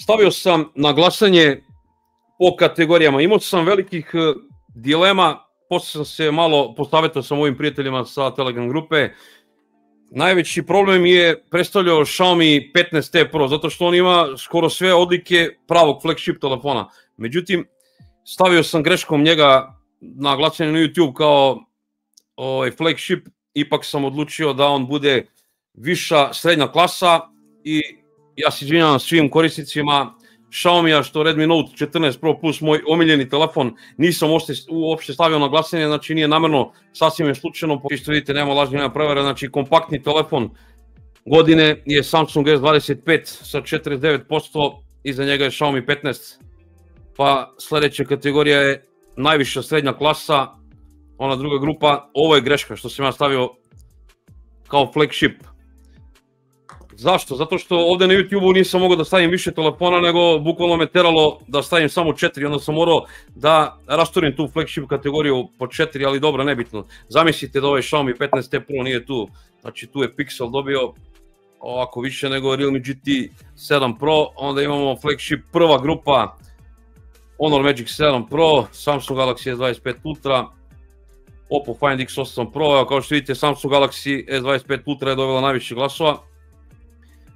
stavio sam na glasanje po kategorijama. Imao sam velikih dilema, posle sam se malo posavetao sa mojim prijateljima sa Telegram grupe. Najveći problem je predstavljao Xiaomi 15T Pro, zato što on ima skoro sve odlike pravog flagship telefona. Međutim, stavio sam greškom njega na glasanje na YouTube kao flagship, ipak sam odlučio da on bude viša srednja klasa i ja se izvinjavam svim korisnicima Xiaomija što Redmi Note 14 Pro Plus, moj omiljeni telefon, nisam uopšte stavio na glasanje, znači nije namerno, sasvim je slučajno, što vidite nema lažnje, nema prevare, znači kompaktni telefon godine je Samsung S25 sa 49%, iza njega je Xiaomi 15, pa sledeća kategorija je najviša srednja klasa, ona druga grupa, ovo je greška što sam ja stavio kao flagship. Zašto? Zato što ovde na YouTube-u nisam mogao da stavim više telefona, nego bukvalno me teralo da stavim samo 4, onda sam morao da rasturim tu flagship kategoriju po 4, ali dobro, nebitno. Zamislite da ovaj Xiaomi 15T Pro nije tu, znači tu je Pixel dobio ovako više nego Realme GT 7 Pro, onda imamo flagship prva grupa Honor Magic 7 Pro, Samsung Galaxy S25 Ultra, Oppo Find X8 Pro, kao što vidite Samsung Galaxy S25 Ultra je dobila najviše glasova.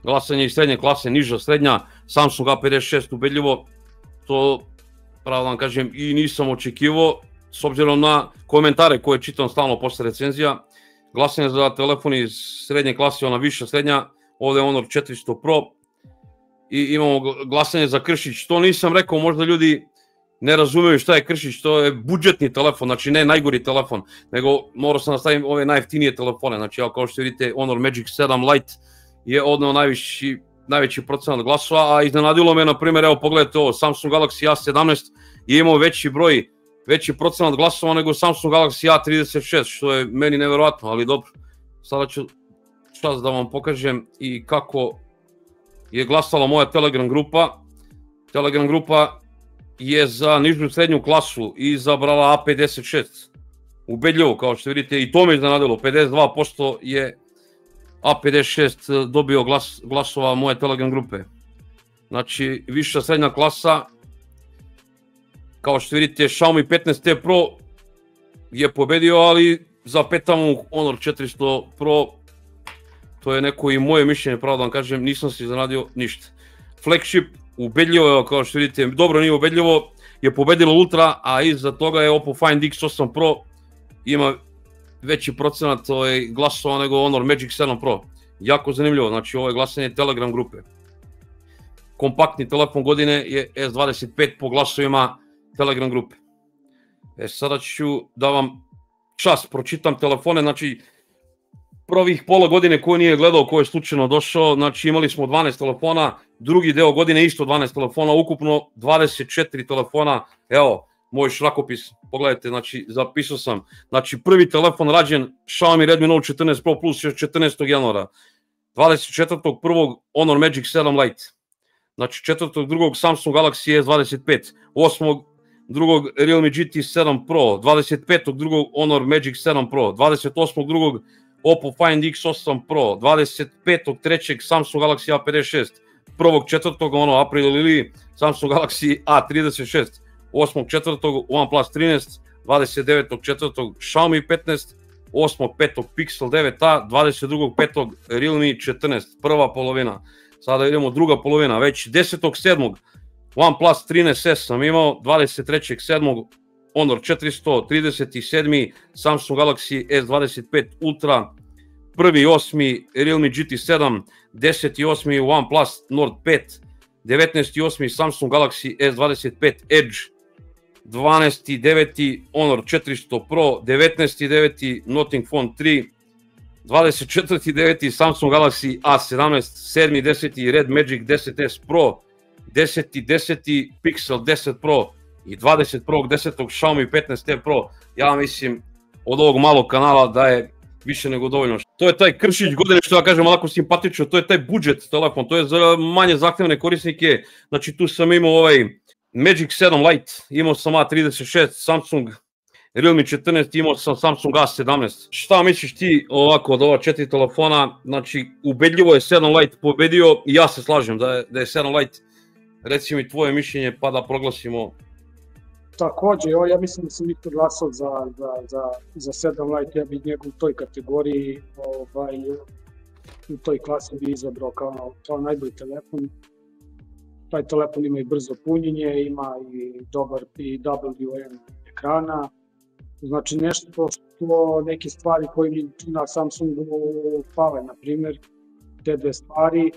Glasanje iz srednje klase, niža srednja, Samsung A56 ubedljivo, to pravo da vam kažem i nisam očekivao, s obzirom na komentare koje čitam stalno posle recenzija. Glasanje za telefon iz srednje klase, ona viša srednja, ovde je Honor 400 Pro i imamo glasanje za Kršić, to nisam rekao, možda ljudi ne razumeju šta je Kršić, to je budžetni telefon, znači ne najgori telefon, nego morao sam da stavim ove najjeftinije telefone, znači kao što vidite Honor Magic 7 Lite je odneo najveći procenat glasova, a iznenadilo me, na primjer, evo pogledajte ovo, Samsung Galaxy A17 je imao veći procenat glasova nego Samsung Galaxy A36, što je meni neverovatno, ali dobro. Sada ću čas da vam pokažem i kako je glasala moja Telegram grupa. Telegram grupa je za nižu srednju klasu izabrala A56. Ubedljivo, kao što vidite, i to me iznenadilo, 52% je A56 dobio glasova moje Telegram grupe. Znači, viša srednja klasa, kao što vidite, Xiaomi 15T Pro je pobedio, ali zapetamo Honor 400 Pro, to je neko i moje mišljenje, pravo da vam kažem, nisam se iznenadio ništa. Flagship, ubedljivo, kao što vidite, dobro nije ubedljivo, je pobedilo Ultra, a iza toga je Oppo Find X8 Pro, ima veći procenat glasova nego Honor Magic 7 Pro. Jako zanimljivo, znači ovo je glasanje Telegram grupe. Kompaktni telefon godine je S25 po glasovima Telegram grupe. Sada ću da vam čas pročitam telefone, znači prvih pola godine ko nije gledao, ko je slučajno došao, znači imali smo 12 telefona, drugi deo godine isto 12 telefona, ukupno 24 telefona, evo, moj šrakopis, pogledajte, znači zapisao sam, znači prvi telefon rađen Xiaomi Redmi Note 14 Pro Plus još 14. januara, 24.1. Honor Magic 7 Lite, znači 4.2. Samsung Galaxy S25, 8.2. Realme GT 7 Pro, 25.2. Honor Magic 7 Pro, 28.2. Oppo Find X8 Pro, 25.3. Samsung Galaxy A56, 1.4. April ili Samsung Galaxy A36, 8.4. OnePlus 13, 29.4. Xiaomi 15, 8.5. Pixel 9a, 22.5. Realme 14, prva polovina. Sada idemo druga polovina, već 10.7. OnePlus 13s sam imao, 23.7. Honor 400, 37. Samsung Galaxy S25 Ultra, 1.8. Realme GT7, 10.8. OnePlus Nord 5, 19.8. Samsung Galaxy S25 Edge, 12.9. Honor 400 Pro, 19.9. Nothing Phone 3, 24.9. Samsung Galaxy A17, 7.10. Red Magic 10s Pro, 10.10. Pixel 10 Pro i 21.10. Xiaomi 15T Pro. Ja mislim od ovog malog kanala da je više nego dovoljno. To je taj Kršić godine, što ja kažem, onako simpatično, to je taj budžet telefon, to je za manje zahtevne korisnike. Znači tu sam imao ovaj Magic 7 Lite, imao sam A36, Samsung Realme 14, imao sam Samsung A17. Šta misliš ti ovako od ova 4 telefona? Znači ubedljivo je 7 Lite pobedio i ja se slažem da je 7 Lite reci mi tvoje mišljenje pa da proglasimo. Takođe, ja mislim da sam isto glasao za 7 Lite, ja bih njega u toj kategoriji, u toj klasi bi izabrao kao najbolji telefon. Taj telefon ima i brzo punjenje, ima i dobar PWM ekrana, znači nešto što neke stvari koje mi na Samsungu fale, na primjer, te dve stvari.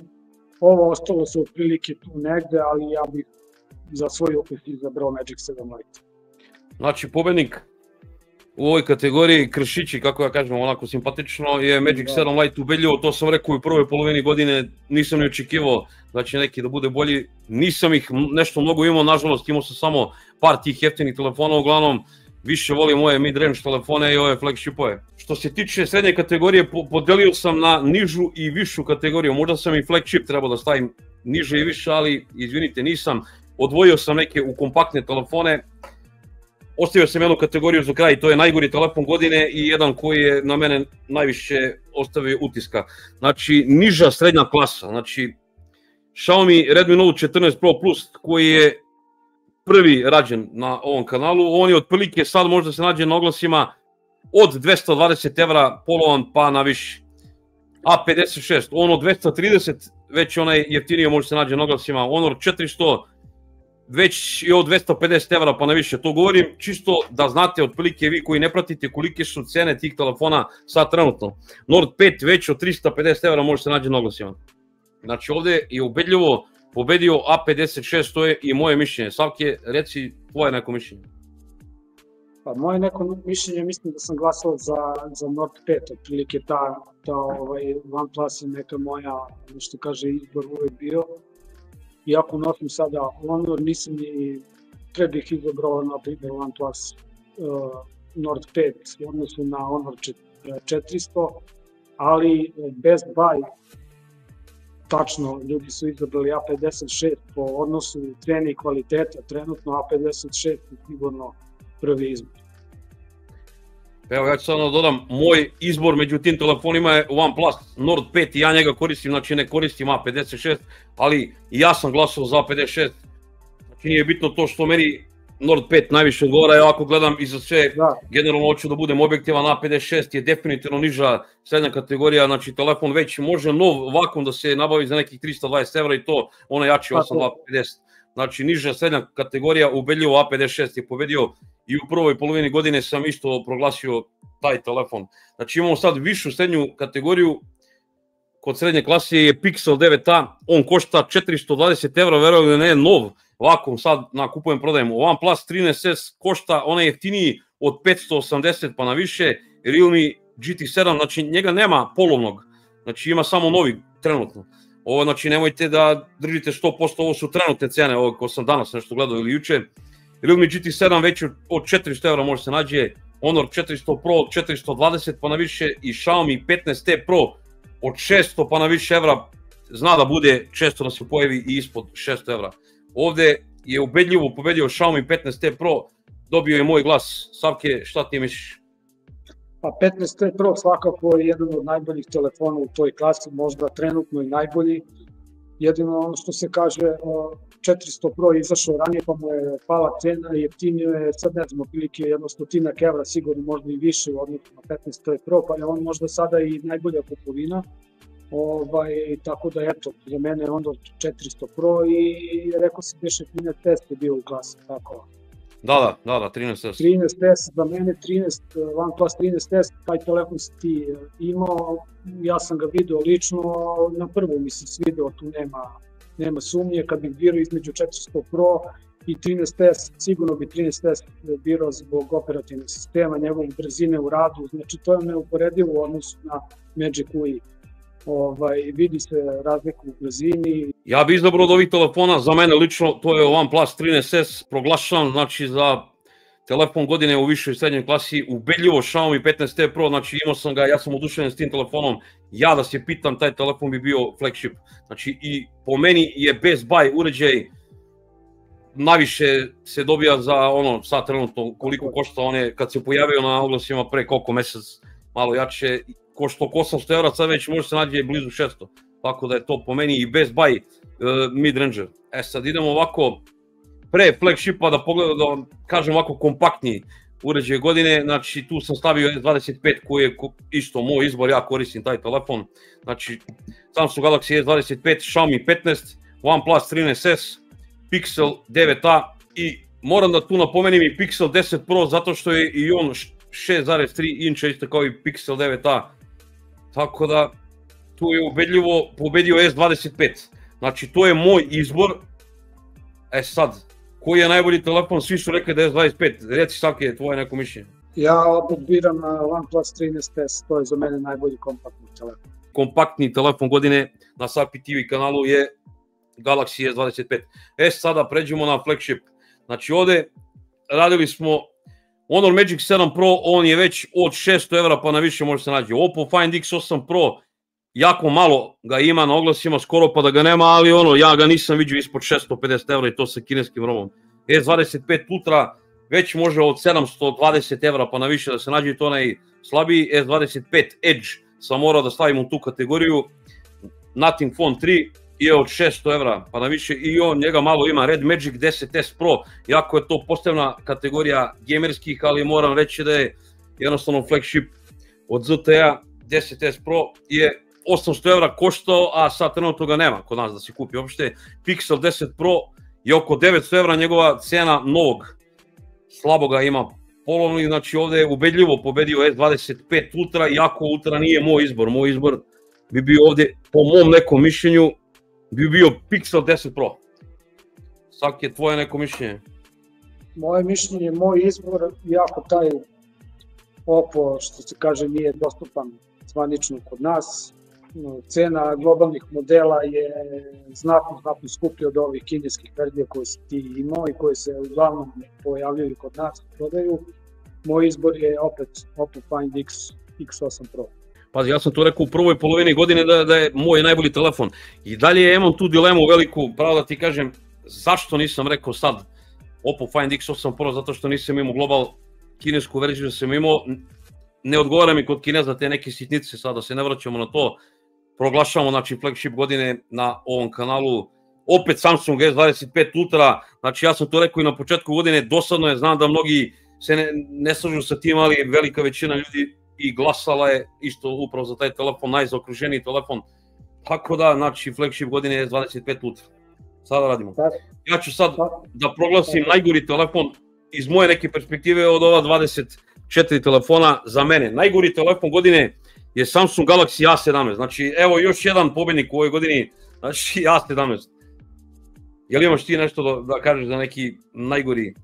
Ovo ostalo su otprilike tu negde, ali ja bih za svoj opis izabrao Magic 7 Lite. Znači, pobednik u ovoj kategoriji kršići, kako ja kažem, onako simpatično, je Magic 7 Lite ubedljivo, to sam rekao u prvoj polovini godine, nisam ni očekivao da će neki da bude bolji, nisam ih nešto mnogo imao, nažalost imao sam samo par tih jeftinih telefona, uglavnom više volim moje mid-range telefone i ove flagshipove. Što se tiče srednje kategorije, podelio sam na nižu i višu kategoriju, možda sam i flagship trebao da stavim niže i više, ali izvinite nisam, odvojio sam neke u kompaktne telefone. Ostavio sam jednu kategoriju za kraj, to je najgori telefon godine i jedan koji je na mene najviše ostavio utiska. Znači, niža srednja klasa, znači Xiaomi Redmi Note 14 Pro Plus koji je prvi rađen na ovom kanalu, on je otprilike sad možda se nađe na oglasima od 220 evra polovan pa na više. A56, ono 230, već onaj jeftinije može se nađe na oglasima, Honor 400, već i od 250 evra pa na više, to govorim čisto da znate otprilike vi koji ne pratite kolike su cene tih telefona sad trenutno. Nord 5 već od 350 evra može se nađe na oglasima. Znači ovde je ubedljivo pobedio A56, to je i moje mišljenje. Savke, reci tvoje neko mišljenje. Pa moje neko mišljenje, mislim da sam glasao za Nord 5, otprilike ta OnePlus je neka moja, što kaže, izbor uvek bio. Iako nosim sada Honor, nisam ni pre bih izabrao, na primjer, OnePlus Nord 5 u odnosu na Honor 400, ali Best Buy, tačno, ljudi su izabrali A56 po odnosu cene i kvaliteta, trenutno A56 je sigurno prvi izbor. Evo ja ću sad dodam, moj izbor među tim telefonima je OnePlus Nord 5 i ja njega koristim, znači ne koristim A56, ali i ja sam glasao za A56, znači nije bitno to što meni Nord 5 najviše odgovara, ja ako gledam i za sve, generalno hoću da budem objektivan, A56 je definitivno niža srednja kategorija, znači telefon već može nov vakum da se nabavi za nekih 320 evra i to ono jači 8250. Znači niža srednja kategorija, ubedljivo A56 je pobedio i u prvoj polovini godine sam isto proglasio taj telefon. Znači imamo sad višu srednju kategoriju, kod srednje klase je Pixel 9a, on košta 420 evra, verujem da ne nov vakum sad na kupujem prodajem. OnePlus 13S košta, onaj jeftiniji od 580 pa na više, Realme GT7, znači njega nema polovnog, znači ima samo novi trenutno. Ovo znači nemojte da držite 100%, ovo su trenutne cene, ovo ko sam danas nešto gledao ili juče. Realme GT7 već od 400 evra može se nađe, Honor 400 Pro od 420 pa na više i Xiaomi 15T Pro od 600 pa na više evra, zna da bude često da se pojavi i ispod 600 evra. Ovde je ubedljivo pobedio Xiaomi 15T Pro, dobio je moj glas. Savke, šta ti misliš? Pa 15T Pro svakako je jedan od najboljih telefona u toj klasi, možda trenutno i najbolji. Jedino ono što se kaže, 400 Pro je izašao ranije pa mu je pala cena, jeftinio je, sad ne znam, otprilike 100 evra, sigurno možda i više u odnosu na 15T Pro, pa je on možda sada i najbolja kupovina. Tako da eto, za mene je onda 400 Pro i rekao si više 13S je bio u klasi, tako. Da, 13S. 13S, za mene 13, OnePlus 13S, taj telefon si ti imao, ja sam ga video lično, na prvu mi se svideo, tu nema sumnje, kad bih birao između 400 Pro i 13S, sigurno bi 13S birao zbog operativnog sistema, njegove brzine u radu, znači to je neuporedivo u odnosu na Magic UI. Vidi se razliku u brzini. Ja bih izabrao od ovih telefona, za mene lično to je OnePlus 13S, proglašavam znači za telefon godine u višoj srednjoj klasi, ubedljivo Xiaomi 15T Pro, znači imao sam ga, ja sam oduševljen s tim telefonom, ja da se pitam, taj telefon bi bio flagship, znači i po meni je Best Buy uređaj, najviše se dobija za ono sad trenutno koliko košta, on je kad se pojavio na oglasima pre koliko mesec, malo jače, košta oko 800 evra, sad već može se nađe blizu 600, tako da je to po meni i Best Buy mid-ranger. Sad idemo ovako, pre flagshipa da pogledam, da kažem ovako kompaktniji uređaj godine, znači tu sam stavio S25 koji je isto moj izbor, ja koristim taj telefon, znači Samsung Galaxy S25, Xiaomi 15, OnePlus 13S, Pixel 9a i moram da tu napomenem i Pixel 10 Pro zato što je i on 6,3 inča isto kao i Pixel 9a, tako da tu je ubedljivo pobedio S25, znači to je moj izbor. Sad, koji je najbolji telefon, svi su rekli da je S25, reci Savke, tvoje neko mišljenje. Ja opet biram OnePlus 13S, to je za mene najbolji kompaktni telefon. Kompaktni telefon godine na Savke TV kanalu je Galaxy S25. Sada pređemo na flagship. Znači ovde radili smo Honor Magic 7 Pro, on je već od 600 evra pa na više može se nađe. Oppo Find X8 Pro, jako malo ga ima na oglasima, skoro pa da ga nema, ali ja ga nisam vidio ispod 650 evra i to sa kineskim romom. S25 Ultra već može od 720 evra pa na više da se nađe i to najslabiji. S25 Edge sam morao da stavim u tu kategoriju. Nothing Phone 3 je od 600 evra pa na više i njega malo ima. Red Magic 10S Pro, jako je to posebna kategorija gamerskih, ali moram reći da je jednostavno flagship od ZTE 10S Pro je 800 evra koštao, a sad trenutno ga nema kod nas da se kupi uopšte. Pixel 10 Pro je oko 900 evra njegova cena novog, slabo ga ima polovni, znači ovde je ubedljivo pobedio S25 Ultra, iako Ultra nije moj izbor bi bio ovde, po mom nekom mišljenju, bi bio Pixel 10 Pro. Svaki tvoje neko mišljenje? Moje mišljenje, moj izbor, iako taj Oppo, što se kaže, nije dostupan zvanično kod nas, cena globalnih modela je znatno skuplja od ovih kineskih verzija koje si ti imao i koje se uglavnom pojavljaju kod nas, prodaju. Moj izbor je opet Oppo Find X8 Pro. Pazi, ja sam to rekao u prvoj polovini godine da je moj najbolji telefon. I dalje imam tu dilemu veliku, pravo da ti kažem, zašto nisam rekao sad Oppo Find X8 Pro, zato što nisam imao global kinesku verziju, da sam imao, ne odgovara mi kod Kineza te neke sitnice, sad da se ne vraćamo na to, proglašavamo znači flagship godine na ovom kanalu, opet Samsung S25 Ultra, znači ja sam to rekao i na početku godine, dosadno je, znam da mnogi se ne slažu sa tim, ali velika većina ljudi i glasala je isto upravo za taj telefon, najzaokruženiji telefon, tako da, znači flagship godine je S25 Ultra. Sada radimo. Ja ću sad da proglasim najgori telefon iz moje neke perspektive od ova 24 telefona za mene. Najgori telefon godine je Samsung Galaxy A17, znači evo još jedan pobednik u ovoj godini, znači A17. Je li imaš ti nešto da kažeš za neki najgori?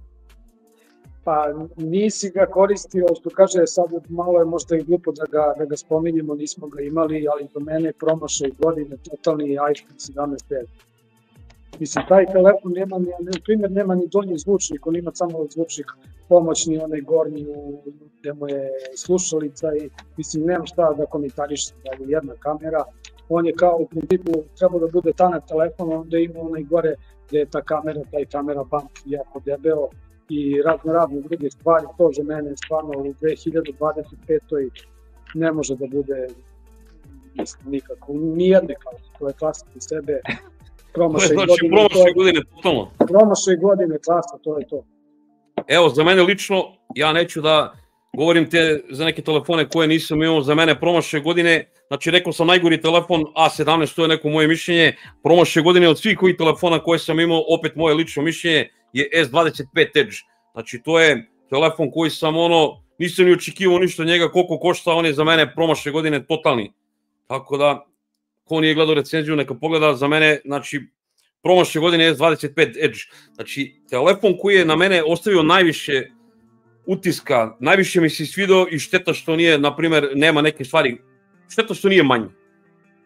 Pa nisi ga koristio, što kaže sad malo je možda i glupo da ga spominjemo, nismo ga imali, ali do mene promašaj godine totalni iPhone 17. Mislim, taj telefon nema ni donji zvučnik, on ima samo zvučnik pomoćni, onaj gornji gde mu je slušalica i mislim, nema šta da komentariš, da je jedna kamera. On je kao u principu trebao da bude tanak telefon, onda ima onaj gore gde je ta kamera, taj kamera bump jako debeo i razne druge stvari. To za mene stvarno u 2025. ne može da bude nikako, nijedne klase, to je klasa za sebe. Promašaj godine, totalno. Promašaj godine, klasa, to je to. Evo, za mene lično, ja neću da govorim za neke telefone koje nisam imao, za mene promašaj godine, znači rekao sam najgori telefon A17, to je neko moje mišljenje, promašaj godine od svih ovih telefona koje sam imao, opet moje lično mišljenje je S25 Edge, znači to je telefon koji sam nisam ni očekivao ništa od njega, koliko košta, on je za mene promašaj godine totalni, tako da ko nije gledao recenziju neka pogleda, za mene, znači, promašaj godine S25 Edge, znači, telefon koji je na mene ostavio najviše utiska, najviše mi se svidao i šteta što nije, na primer, nema neke stvari, šteta što nije manji.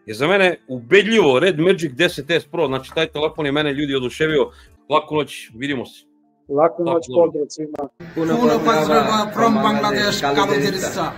Je za mene ubedljivo Red Magic 10S Pro, znači, taj telefon je mene ljudi oduševio, laku noć, vidimo se. Laku noć, pozdrav svima. Puno pozdrava from Bangladesh, Kabul Dirsa.